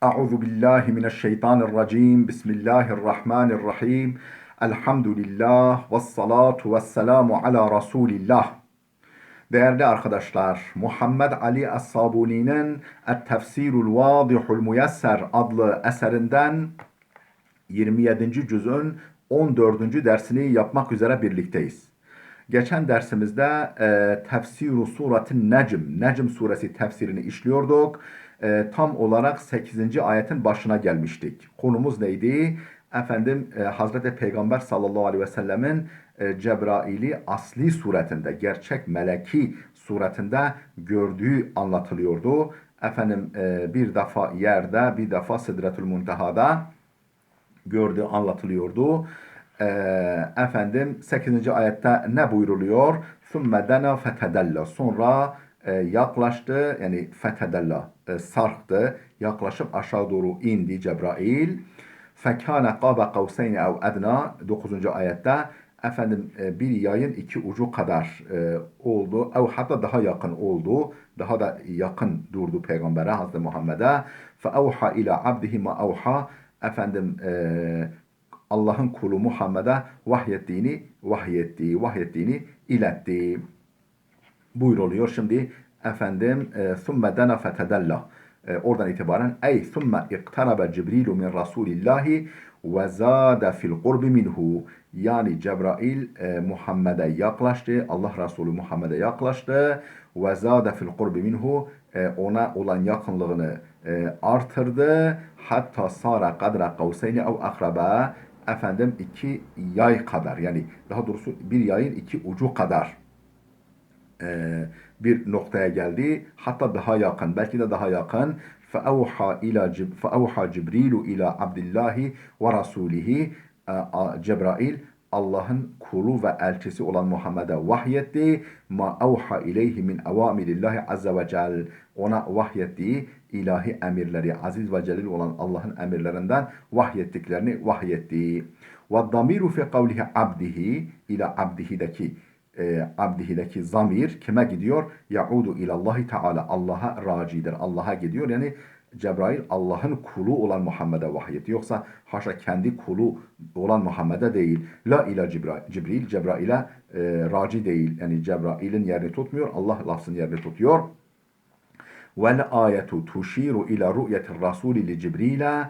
Euzu billahi mineşşeytanirracim. Bismillahirrahmanirrahim. Elhamdülillah ve salatu ve selamu ala Resulillah. Değerli arkadaşlar, Muhammed Ali Es-Sabuni'nin Et-Tefsirul Vadihul Muyesser adlı eserinden 27. cüzün 14. dersini yapmak üzere birlikteyiz. Geçen dersimizde Tefsir-u Suretin Necm suresi tefsirini işliyorduk. Tam olarak 8. ayetin başına gelmiştik. Konumuz neydi? Hazreti Peygamber sallallahu aleyhi ve sellemin Cebrail'i asli suretinde, gerçek meleki suretinde gördüğü anlatılıyordu. Bir defa yerde, bir defa Sidretül Munteha'da gördüğü anlatılıyordu. 8. ayette ne buyruluyor? ثُمَّ دَنَا فَتَدَلَّ. Sonra yaklaştı, yani fetedella, sarktı, yaklaşıp aşağı doğru indi Cebrail. فَكَانَ قَابَ قَوْسَيْنِ اَوْ اَدْنَا. 9. ayette bir yayın iki ucu kadar oldu. Hatta daha yakın oldu. Daha da yakın durdu Peygamber'e, Hazreti Muhammed'e. فَاَوْحَى اِلَى عَبْدِهِ مَا اَوْحَى. Allah'ın kulu Muhammed'e vahyettiğini iletti. Buyruluyor. Şimdi ثُمَّ دَنَا فَتَدَلَّ. Oradan itibaren ثُمَّ اِقْتَرَبَ جِبْرِيلُ مِنْ رَسُولِ اللّٰهِ وَزَادَ فِي الْقُرْبِ مِنْهُ. Yani Cebrail Muhammed'e yaklaştı. Allah Resulü Muhammed'e yaklaştı. وَزَادَ فِي الْقُرْبِ مِنْهُ. Ona olan yakınlığını artırdı. Hatta sara kadra kavseyni ev akraba. İki yay kadar, yani daha doğrusu bir yayın iki ucu kadar bir noktaya geldi. Hatta daha yakın, belki de daha yakın. فَاَوْحَى جِبْرِيلُ اِلَى عَبْدِ اللّٰهِ وَرَسُولِهِ. Cebrail Allah'ın kulu ve elçisi olan Muhammed'e vahyetti. Ma evha ileyhi min evamirillahi azze ve cel. Ona vahyettiği ilahi emirleri, aziz ve celil olan Allah'ın emirlerinden vahyettiklerini vahyetti. Ve damiru fi kavlihi abdihi, ila abdihideki zamir kime gidiyor? Yaudu ilallahi teala. Allah'a racidir. Allah'a gidiyor. Yani Cebrail Allah'ın kulu olan Muhammed'e vahyet. Yoksa haşa kendi kulu olan Muhammed'e değil. La ila Cibril. Cebrail'e raci değil. Yani Cebrail'in yerini tutmuyor. Allah lafzın yerini tutuyor. Vel ayetu tuşiru ila ru'yetir rasuli li Cibril'e.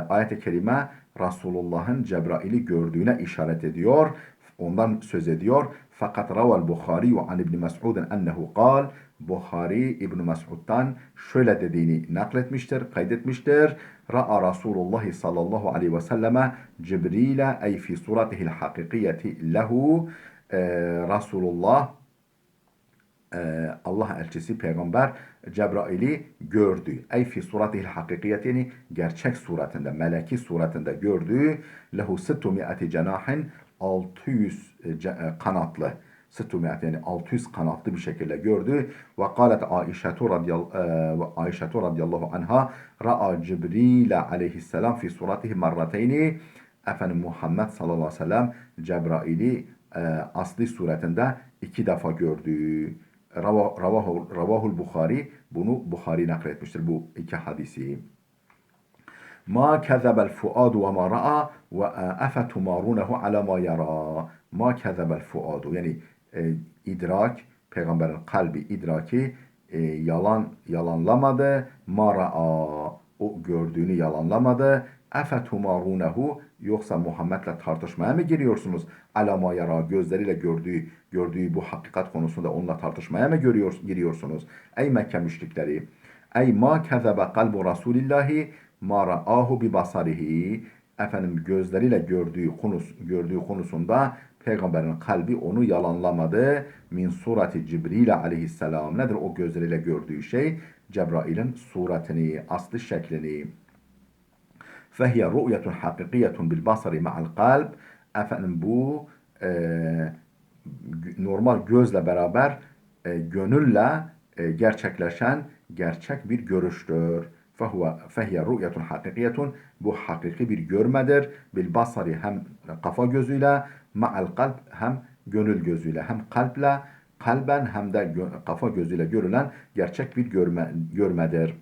Ayet-i kerime Resulullah'ın Cebrail'i gördüğüne işaret ediyor. Ondan söz ediyor. Fakat raval Bukhari an İbn Mes'ud'un ennehu kal. Bukhari İbn Mes'ud'dan şöyle dediğini nakletmiştir, kaydetmiştir. Ra'a Resulullah sallallahu aleyhi ve selleme Cibril'e ey fi suratihil hakikiyeti lehu. Resulullah, Allah elçisi Peygamber Cebrail'i gördü. Ey fi suratihil hakikiyet, yani gerçek suretinde, meleki suretinde gördü. Lehu 600 cenahin, 600 kanatlı. 600 yani 600 kanatlı bir şekilde gördü. Ve kalet Ayşe radıyallahu anha ra'a Cibril aleyhisselam fi suratihi marrateyni. Muhammed sallallahu aleyhi ve sellem Cebrail'i asli suretinde iki defa gördü. Ravahul Bukhari, bunu Bukhari nakletmiştir bu iki hadisi. Ma kezebel fuadu ve ma ra'a ve afetumarunehu ala ma yara. Ma kezebel fuadu, yani idrak, peygamberin kalbi idraki yalanlamadı. Ma ra'a, o gördüğünü yalanlamadı. Afetumarunehu, yoksa Muhammed'le tartışmaya mı giriyorsunuz? Ala ma yara, gözleriyle gördüğü bu hakikat konusunda onunla tartışmaya mı giriyorsunuz? Ey Mekke müşrikleri. Ey ma kezebe kalbu Rasulillahi ma ra'ahu bi basarihi. Gözleriyle gördüğü konusunda peygamberin kalbi onu yalanlamadı. Min surati Cibril aleyhisselam. Nedir o gözleriyle gördüğü şey? Cebrail'in suretini, aslı şeklini. Fehiye ru'yetun hakikiyetun bil basari ma'al kalb. Bu normal gözle beraber gönülle gerçekleşen gerçek bir görüştür. Fehiye ru'yetun hakikiyetun, bu hakiki bir görmedir. Bil basari, hem kafa gözüyle, ma'al kalb, hem gönül gözüyle, hem kalple, kalben hem de kafa gözüyle görülen gerçek bir görmedir.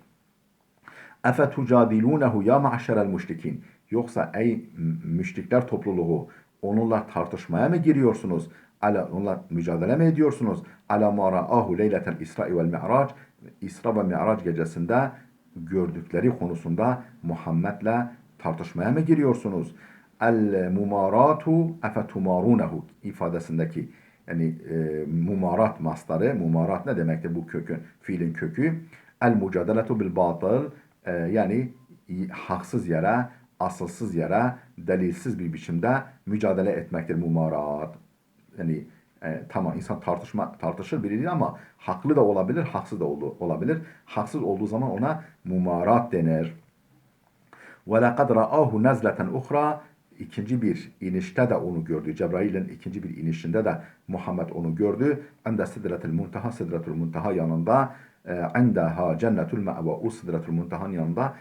Efe tucadilunehu ya ma'şerel müşrikin. Yoksa ey müşrikler topluluğu, onunla tartışmaya mı giriyorsunuz? Onunla mücadele mi ediyorsunuz? Ala ma ra'ahu leyletel İsra vel Mi'rac. İsra ve Mi'rac gecesinde gördükleri konusunda Muhammed'le tartışmaya mı giriyorsunuz? El mumaratu efe tumarunehu ifadesindeki yani mumarat mastarı. Mumarat ne demektir bu kökü? Fiilin kökü. El mücadeletu bil batıl yani haksız yere, asılsız yere, delilsiz bir biçimde mücadele etmektir mumarat. Yani tamam insan tartışır biriyle ama haklı da olabilir, haksız da olabilir. Haksız olduğu zaman ona mumarat denir. وَلَقَدْ رَآهُ نَزْلَةً اُخْرَى. İkinci bir inişte de onu gördü. Cebrail'in ikinci bir inişinde de Muhammed onu gördü. Ende sidretul muntaha, sidretul muntaha yanında. Endeha cennetul me'va. O sidretul muntaha'nın yanında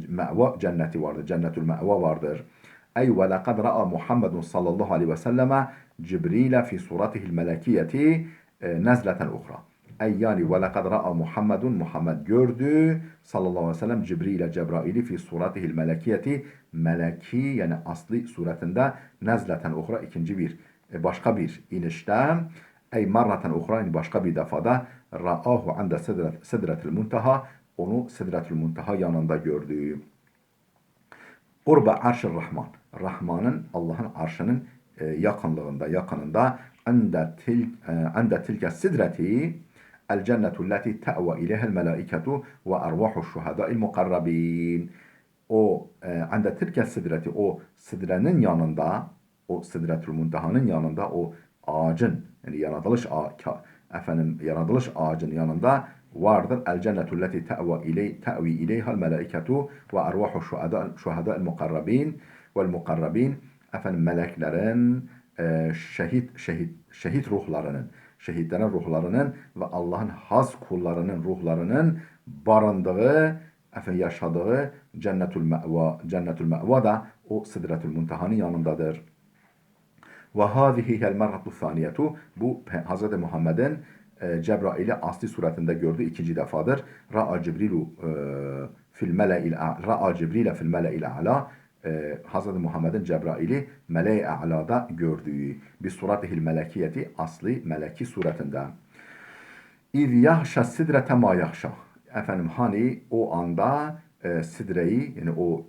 me'va cenneti vardır. Cennetül me'va vardır. Ey ve lekad ra'a Muhammedun sallallahu aleyhi ve selleme Cibril'e fi suratihil melekiyeti nezleten uhra. Ey yani ve lekad ra'a Muhammedun Muhammed gördü sallallahu aleyhi ve sellem Cibril'e Cebrail'i fi suratihil melekiyeti meleki yani asli suretinde nezleten uhra ikinci bir başka bir inişte ey marraten uhra yani başka bir defada ra'ahu ande sidretil muntaha onu sidretil muntaha yanında gördü. Kurba arşır Rahman. Rahman'ın Allah'ın arşının yakınında ende tilke sidreti el cennetu leti te've ilehel melaiketu ve ervahu şuhada'il mukarrabin. O ende tilke sidreti o sidrenin yanında o sidretül muntahanın yanında o ağacın yani yaratılış ağacının yanında vardır. El cennetu leti te'vi ileyhel melaiketu ve ervahu şuhada'il mukarrabin vel mukarrabin efendim meleklerin şehit ruhlarının şehitlerin ruhlarının ve Allah'ın has kullarının ruhlarının barındığı yaşadığı cennetül me'va da o sidretül muntahanın yanındadır. Ve hâzihi hel merhatu thaniyetu. Bu Hz. Muhammed'in Cebrail'i asli suretinde gördüğü ikinci defadır. Ra'a Cibril'e fil mele'il a'la. Hz. Muhammed'in Cebrail'i mele-i a'lada gördüğü bir suratihil melekiyeti asli meleki suretinde. İz yahşa sidrete ma yahşa. Efendim hani o anda sidreyi yani o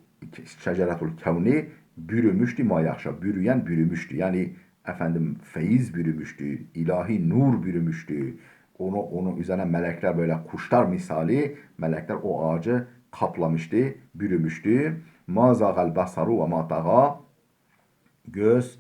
şeceretul kevni bürümüştü ma yahşa. Bürümüştü. Yani efendim feyiz bürümüştü. İlahi nur bürümüştü. Onun üzerine melekler böyle kuşlar misali melekler o ağacı kaplamıştı, bürümüştü. Ma zagal basaru ve ma taga. Göz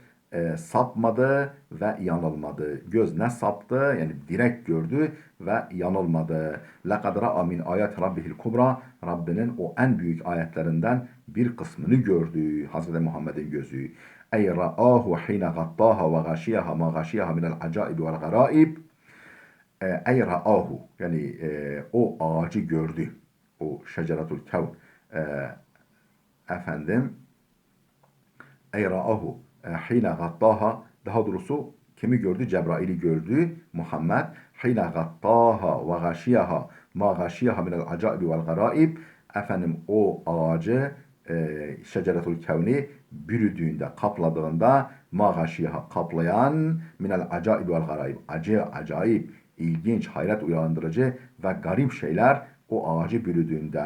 sapmadı ve yanılmadı. Göz ne saptı? Yani direkt gördü ve yanılmadı. لَقَدْ رَأَ مِنْ آيَاتِ رَبِّهِ الْكُبْرَى. Rabbinin o en büyük ayetlerinden bir kısmını gördü. Hazreti Muhammed'in gözü. Ey ra'ahu hine gattaha ve gâşiyaha ma gâşiyaha minel acaibi vel garaib. Ey ra'ahu yani o ağacı gördü. O şeceratul kevn. Efendim ey ra'ahu hine gattaha daha doğrusu kimi gördü? Cebrail'i gördü Muhammed. Hine gattaha ve gâşiyaha ma gâşiyaha minel acaibi vel garaib. Efendim o ağacı şeceretul kevni bürüdüğünde, kapladığında ma gâşiyaha kaplayan minel acaibi vel garaib. Acayip, ilginç, hayret uyandırıcı ve garip şeyler o ağacı bürüdüğünde.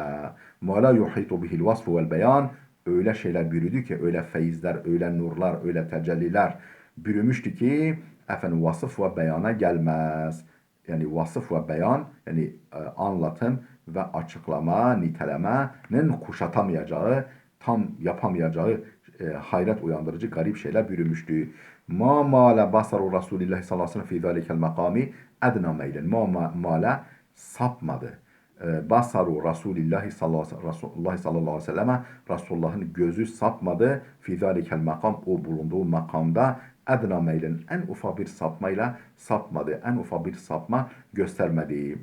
Ma la yuhitu bihil vasfu vel beyan. Öyle şeyler bürüdü ki, öyle feyizler, öyle nurlar, öyle tecelliler bürümüştü ki efendim vasıf ve beyana gelmez. Yani vasıf ve beyan yani anlatım ve açıklama, nitelemenin kuşatamayacağı, tam yapamayacağı hayret uyandırıcı garip şeyler bürümüştü. Ma mâle basaru Resulillah sallallahu aleyhi ve sellem fi zâlikel makami edna meylen. Ma mâle sapmadı. Basaru Resulillahi sallallahu aleyhi ve selleme Resulullah'ın gözü sapmadı. Fi zâlikel makam o bulunduğu makamda edna meylen en ufak bir sapmayla sapmadı. En ufak bir sapma göstermedi.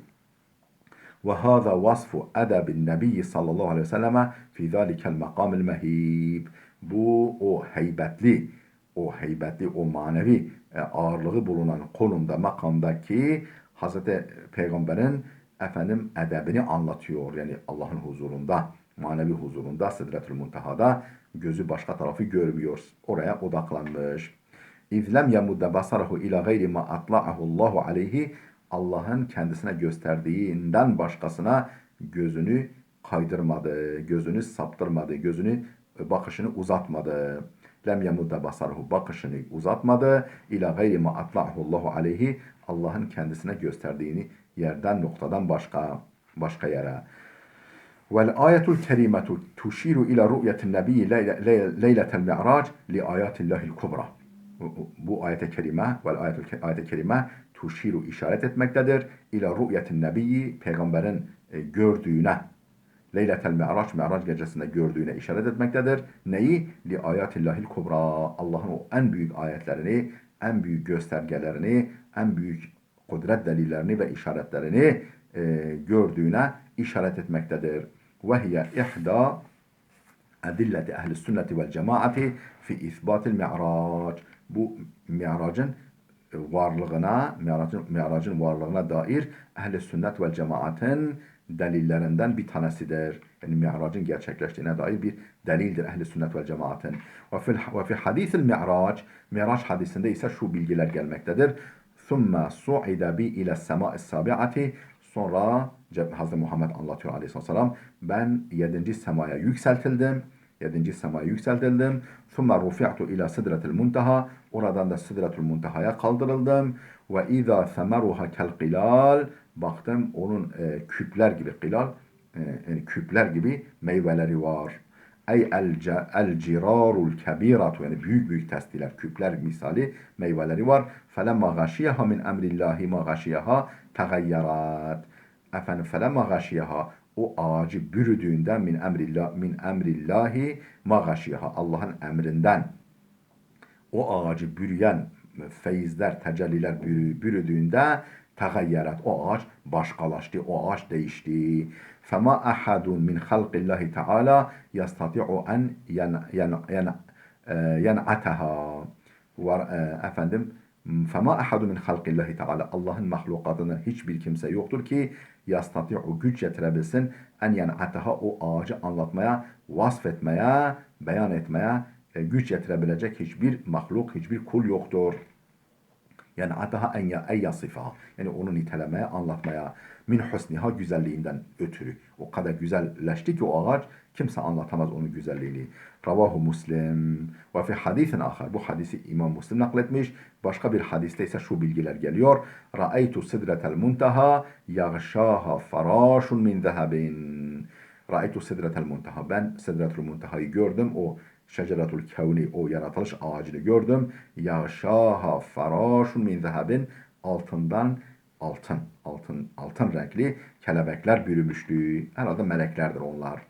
Ve hâzâ vasfu edebin nebiyyi sallallahu aleyhi ve selleme fi zâlikel makamil mehîb. Bu o heybetli, o manevi ağırlığı bulunan konumda, makamdaki Hazreti Peygamber'in efendim edebini anlatıyor. Yani Allah'ın huzurunda Manevi huzurunda Sidretül Muntaha'da gözü başka tarafı görmüyor. Oraya odaklanmış. İzlem yemudde basarahu ila gayri ma atla'ahu Allahu aleyhi, Allah'ın kendisine gösterdiğinden başkasına gözünü kaydırmadı, gözünü saptırmadı, gözünü bakışını uzatmadı. Lem yemudde basarahu, bakışını uzatmadı. İla gayri ma atla'ahu Allahu aleyhi, Allah'ın kendisine gösterdiğini yerden, noktadan başka yere. Vel ayetul kerimetu tuşiru ila ru'yetin nebiyyi leyletel mi'rac li ayatillahil kubra. Bu ayet-i kerime vel ayet-i kerime tuşiru işaret etmektedir. İla ru'yetin nebiyyi, peygamberin gördüğüne, Leyletel Mi'rac, Mi'rac gecesinde gördüğüne işaret etmektedir. Neyi? Li ayatillahil kubra. Allah'ın o en büyük ayetlerini, en büyük göstergelerini, en büyük kudret delillerini ve işaretlerini gördüğüne işaret etmektedir. Ve hiye ihda edilleti ehl-i sünneti vel cemaati fi isbatil mi'rac. Bu mi'racın mi'racın varlığına dair ehl-i sünnet vel cemaatin delillerinden bir tanesidir. Yani mi'racın gerçekleştiğine dair bir delildir ehl-i sünnet vel cemaatin. Ve fi hadisil mi'rac, mi'rac hadisinde ise şu bilgiler gelmektedir. ثُمَّ صُعِدَ بِي اِلَى السَّمَاءِ السَّابِعَةِ. Sonra Hazreti Muhammed anlatıyor aleyhisselam, ben 7. semaya yükseltildim. 7. semaya yükseltildim. ثُمَّ رُفِعْتُ اِلَى سِدْرَةِ الْمُنْتَهَا. Oradan da Sidretül Muntaha'ya kaldırıldım. وَاِذَا ثَمَرُهَا كَالْقِلَالِ. Baktım onun küpler gibi, qilal, yani küpler gibi meyveleri var. Ey el cirarul kebiratu, yani büyük büyük testiler, küpler misali meyveleri var. Felemma gâşiyeha min emrillahi ma gâşiyeha tegayyarat. Efendim felemma gâşiyeha, o ağacı bürüdüğünden min emrillahi ma gâşiyeha, Allah'ın emrinden o ağacı bürüyen feyizler, tecelliler bürüdüğünde tegayyarat, o ağaç başkalaştı, o ağaç değişti. فَمَا أَحَدٌ مِنْ خَلْقِ اللّٰهِ تَعَالَى يَسْتَطِعُ أَنْ يَنْعَتَهَا. Efendim, فَمَا أَحَدٌ مِنْ خَلْقِ اللّٰهِ تَعَالَى, Allah'ın mahlukatının hiçbir kimse yoktur ki yastati'u, güç getirebilsin, en yen'ataha, o ağacı anlatmaya, vasfetmeye, beyan etmeye güç getirebilecek hiçbir mahluk, hiçbir kul yoktur. Yani ataha en yasifa. Yani onu nitelemeye, anlatmaya, min husniha, güzelliğinden ötürü. O kadar güzelleşti ki o ağaç, kimse anlatamaz onun güzelliğini. Ravahu Muslim. Ve fi hadisin ahar. Bu hadisi İmam Muslim nakletmiş. Başka bir hadiste ise şu bilgiler geliyor. Ra'aytu sidretel muntaha yagşaha farashun min zehabin. Ra'aytu sidretel muntaha. Ben sidretel muntahayı gördüm. O şeceretul kevni, o yaratılış ağacını gördüm. Yağşaha faraşun min zehabin. Altından altın renkli kelebekler bürümüştü. Herhalde meleklerdir onlar.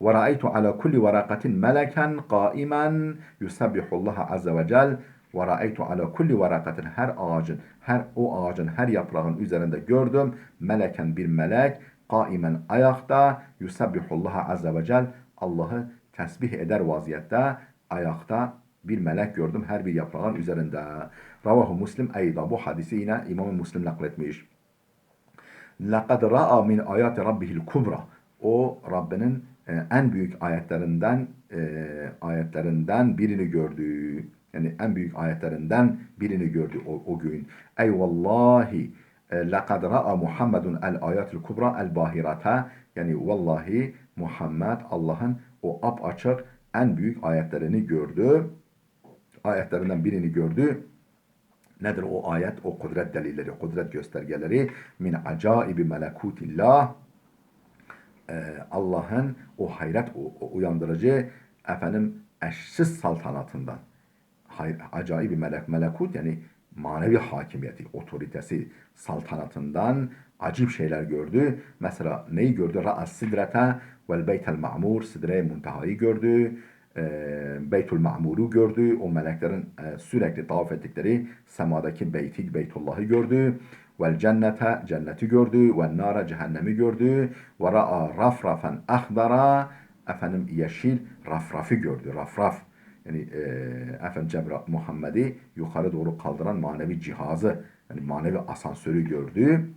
Ve ra'aytu ala kulli varakatin meleken qaimen yusabbihullaha azze ve cel. Ve ra'aytu ala kulli varakatin, o ağacın her yaprağın üzerinde gördüm. Meleken, bir melek, qaimen, ayakta, yusabbihullaha azze ve cel, Allah'ı tesbih eder vaziyette ayakta bir melek gördüm her bir yaprağın üzerinde. Ravahu Muslim eyda, bu hadisi yine İmam Müslim nakletmiş. لَقَدْ رَأَى مِنْ آيَاتِ رَبِّهِ الْكُبْرَى. O Rabbinin en büyük ayetlerinden birini gördü. Yani en büyük ayetlerinden birini gördü o gün. Ey vallahi لَقَدْ رَأَى مُحَمَّدٌ الْآيَاتِ الْكُبْرَى الْبَاهِرَةَ. Yani vallahi Muhammed Allah'ın o apaçık en büyük ayetlerini gördü. Ayetlerinden birini gördü. Nedir o ayet? O kudret delilleri, kudret göstergeleri. Min acaibi melekutillah. Allah'ın o hayret uyandırıcı, eşsiz saltanatından. Acaibi melekut, yani manevi hakimiyeti, otoritesi, saltanatından acip şeyler gördü. Mesela neyi gördü? Ra'as sidrete vel beytel ma'mur. Sidre-i Muntaha'yı gördü. Beytul Ma'mur'u gördü. O meleklerin sürekli tavaf ettikleri semadaki Beytullah'ı gördü. Vel cennete, cenneti gördü. Vel nara, cehennemi gördü. Ve ra'a rafrafen ahdara. Yeşil rafrafı gördü. Rafraf. Yani Muhammed'i yukarı doğru kaldıran manevi cihazı, yani manevi asansörü gördü.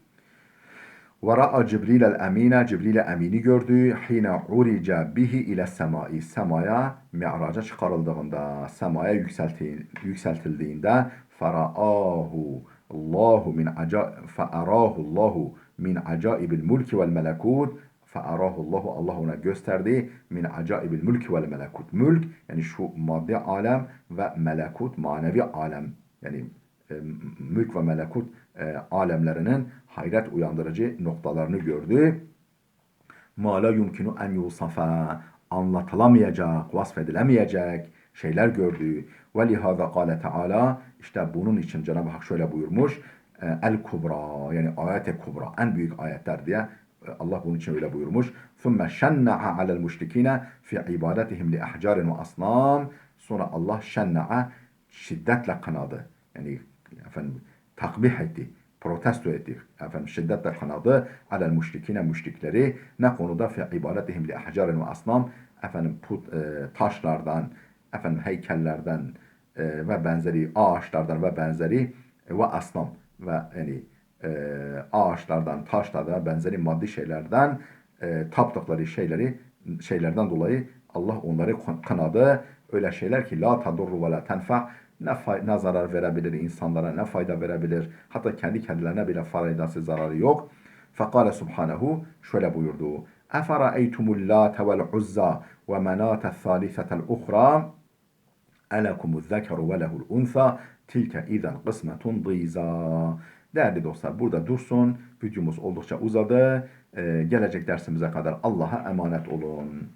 Ve ra'a Cibril'el emine, Cibril'e emini gördü. Hine urica bihi ile semai, semaya mi'raca çıkarıldığında, semaya yükseltildiğinde faraahu Allahu min fa'arahu Allahu min acaibil mulki vel melekut, fa'arahu Allahu, Allah ona gösterdi min acaibil mulki vel melekut. Mülk yani şu maddi alem ve melekut manevi alem, yani mülk ve melekut alemlerinin hayret uyandırıcı noktalarını gördü. Ma la yumkinu en yusafa, anlatılamayacak, vasfedilemeyecek şeyler gördü. Ve lihaza kâle Teala, işte bunun için Cenab-ı Hak şöyle buyurmuş. El kubra, yani ayet-i kubra, en büyük ayetler diye Allah bunun için öyle buyurmuş. ثُمَّ شَنَّعَ عَلَى الْمُشْرِك۪ينَ فِي عِبَادَتِهِمْ لِأَحْجَارٍ وَأَصْنَامٍ. Sonra Allah şenna'a, şiddetle kınadı. Yani efendim takbih etti, protesto etti. Efendim şiddetle kınadı. Alel müşrikine, müşrikleri. Ne konuda? Fi ibadetihim li ahcarin ve asnam. Efendim taşlardan, efendim heykellerden ve benzeri, ağaçlardan ve benzeri ve asnam ve yani ağaçlardan, taşlardan ve benzeri maddi şeylerden taptıkları şeylerden dolayı Allah onları kınadı. Öyle şeyler ki la tadurru ve la tenfa, ne zarar verebilir insanlara, ne fayda verebilir. Hatta kendi kendilerine bile faydası, zararı yok. Fekale subhanehu, şöyle buyurdu. Efera'eytumul lâte vel uzza ve menâte thâlisetel ukhra elekumuz zekeru ve lehul unsa tilke izen kısmetun dîzâ. Değerli dostlar, burada dursun. Videomuz oldukça uzadı. Gelecek dersimize kadar Allah'a emanet olun.